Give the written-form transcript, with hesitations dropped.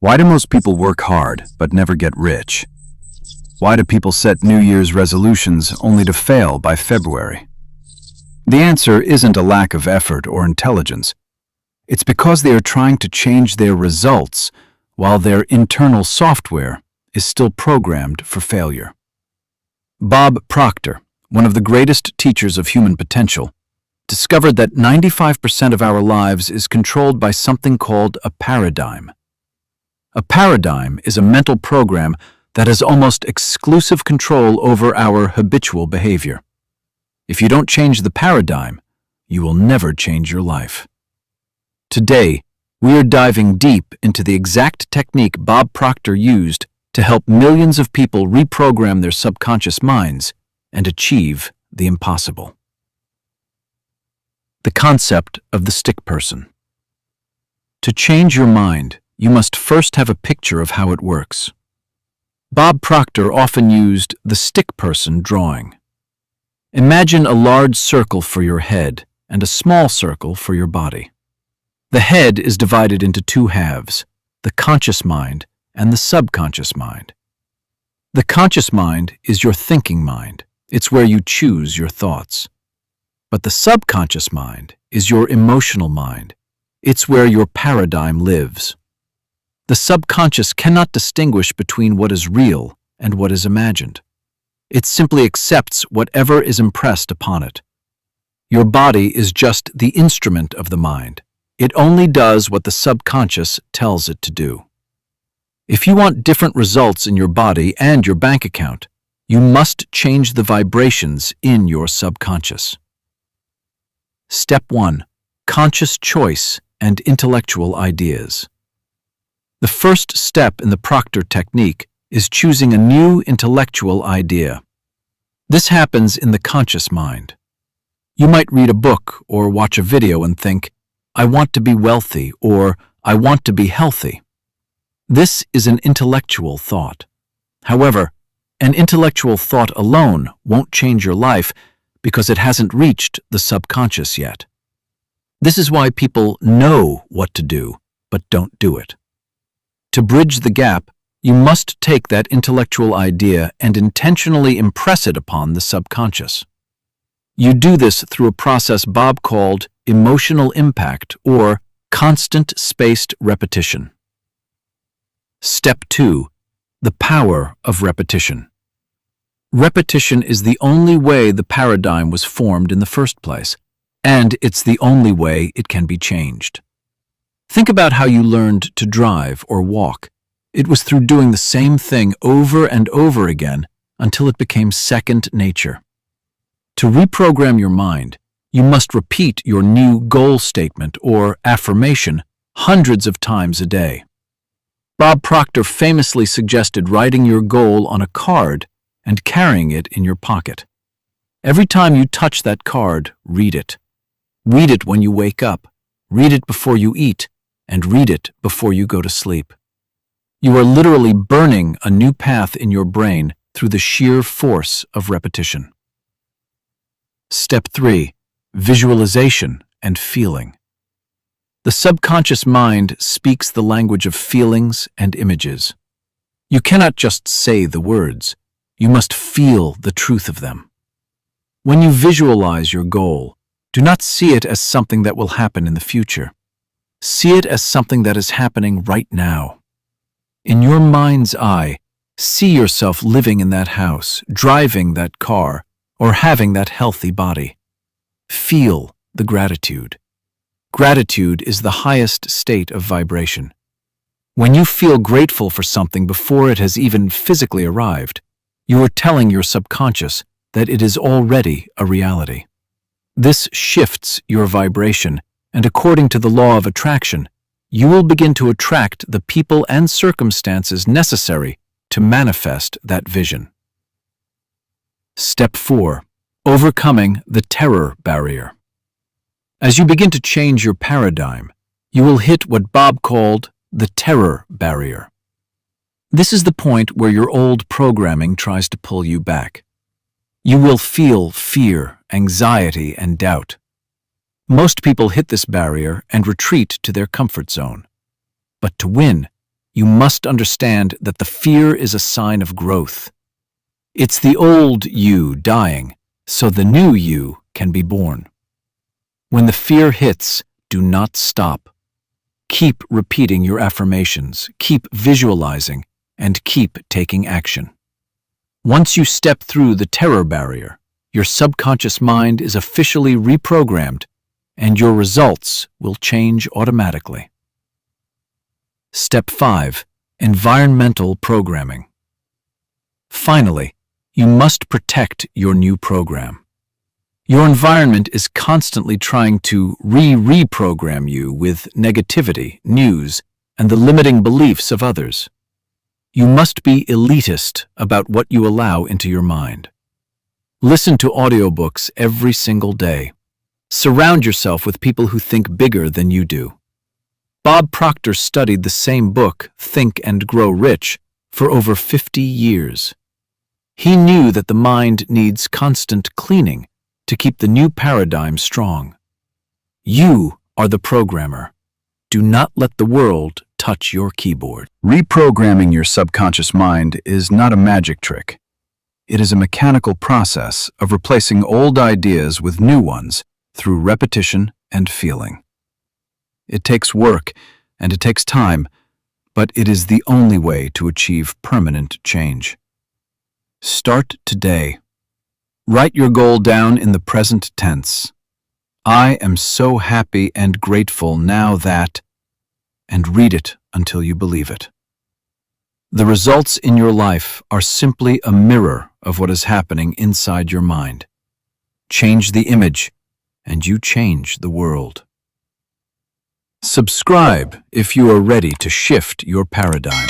Why do most people work hard but never get rich? Why do people set New Year's resolutions only to fail by February? The answer isn't a lack of effort or intelligence. It's because they are trying to change their results while their internal software is still programmed for failure. Bob Proctor, one of the greatest teachers of human potential, discovered that 95% of our lives is controlled by something called a paradigm. A paradigm is a mental program that has almost exclusive control over our habitual behavior. If you don't change the paradigm, you will never change your life. Today, we are diving deep into the exact technique Bob Proctor used to help millions of people reprogram their subconscious minds and achieve the impossible. The concept of the stick person. To change your mind, you must first have a picture of how it works. Bob Proctor often used the stick person drawing. Imagine a large circle for your head and a small circle for your body. The head is divided into two halves, the conscious mind and the subconscious mind. The conscious mind is your thinking mind. It's where you choose your thoughts. But the subconscious mind is your emotional mind. It's where your paradigm lives. The subconscious cannot distinguish between what is real and what is imagined. It simply accepts whatever is impressed upon it. Your body is just the instrument of the mind. It only does what the subconscious tells it to do. If you want different results in your body and your bank account, you must change the vibrations in your subconscious. Step 1. Conscious choice and intellectual ideas. The first step in the Proctor technique is choosing a new intellectual idea. This happens in the conscious mind. You might read a book or watch a video and think, "I want to be wealthy," or "I want to be healthy." This is an intellectual thought. However, an intellectual thought alone won't change your life because it hasn't reached the subconscious yet. This is why people know what to do, but don't do it. To bridge the gap, you must take that intellectual idea and intentionally impress it upon the subconscious. You do this through a process Bob called emotional impact or constant spaced repetition. Step 2. The power of repetition. Repetition is the only way the paradigm was formed in the first place, and it's the only way it can be changed. Think about how you learned to drive or walk. It was through doing the same thing over and over again until it became second nature. To reprogram your mind, you must repeat your new goal statement or affirmation hundreds of times a day. Bob Proctor famously suggested writing your goal on a card and carrying it in your pocket. Every time you touch that card, read it. Read it when you wake up, read it before you eat, and read it before you go to sleep. You are literally burning a new path in your brain through the sheer force of repetition. Step 3. Visualization and feeling. The subconscious mind speaks the language of feelings and images. You cannot just say the words. You must feel the truth of them. When you visualize your goal, do not see it as something that will happen in the future. See it as something that is happening right now. In your mind's eye, see yourself living in that house, driving that car, or having that healthy body. Feel the gratitude. Gratitude is the highest state of vibration. When you feel grateful for something before it has even physically arrived, you are telling your subconscious that it is already a reality. This shifts your vibration, and according to the law of attraction, you will begin to attract the people and circumstances necessary to manifest that vision. Step 4. Overcoming the terror barrier. As you begin to change your paradigm, you will hit what Bob called the terror barrier. This is the point where your old programming tries to pull you back. You will feel fear, anxiety, and doubt. Most people hit this barrier and retreat to their comfort zone. But to win, you must understand that the fear is a sign of growth. It's the old you dying, so the new you can be born. When the fear hits, do not stop. Keep repeating your affirmations, keep visualizing, and keep taking action. Once you step through the terror barrier, your subconscious mind is officially reprogrammed, and your results will change automatically. Step 5. Environmental programming. Finally, you must protect your new program. Your environment is constantly trying to reprogram you with negativity, news, and the limiting beliefs of others. You must be elitist about what you allow into your mind. Listen to audiobooks every single day. Surround yourself with people who think bigger than you do. Bob Proctor studied the same book, Think and Grow Rich, for over 50 years. He knew that the mind needs constant cleaning to keep the new paradigm strong. You are the programmer. Do not let the world touch your keyboard. Reprogramming your subconscious mind is not a magic trick. It is a mechanical process of replacing old ideas with new ones through repetition and feeling. It takes work and it takes time, but it is the only way to achieve permanent change. Start today. Write your goal down in the present tense. I am so happy and grateful now that, and read it until you believe it. The results in your life are simply a mirror of what is happening inside your mind. Change the image, and you change the world. Subscribe if you are ready to shift your paradigm.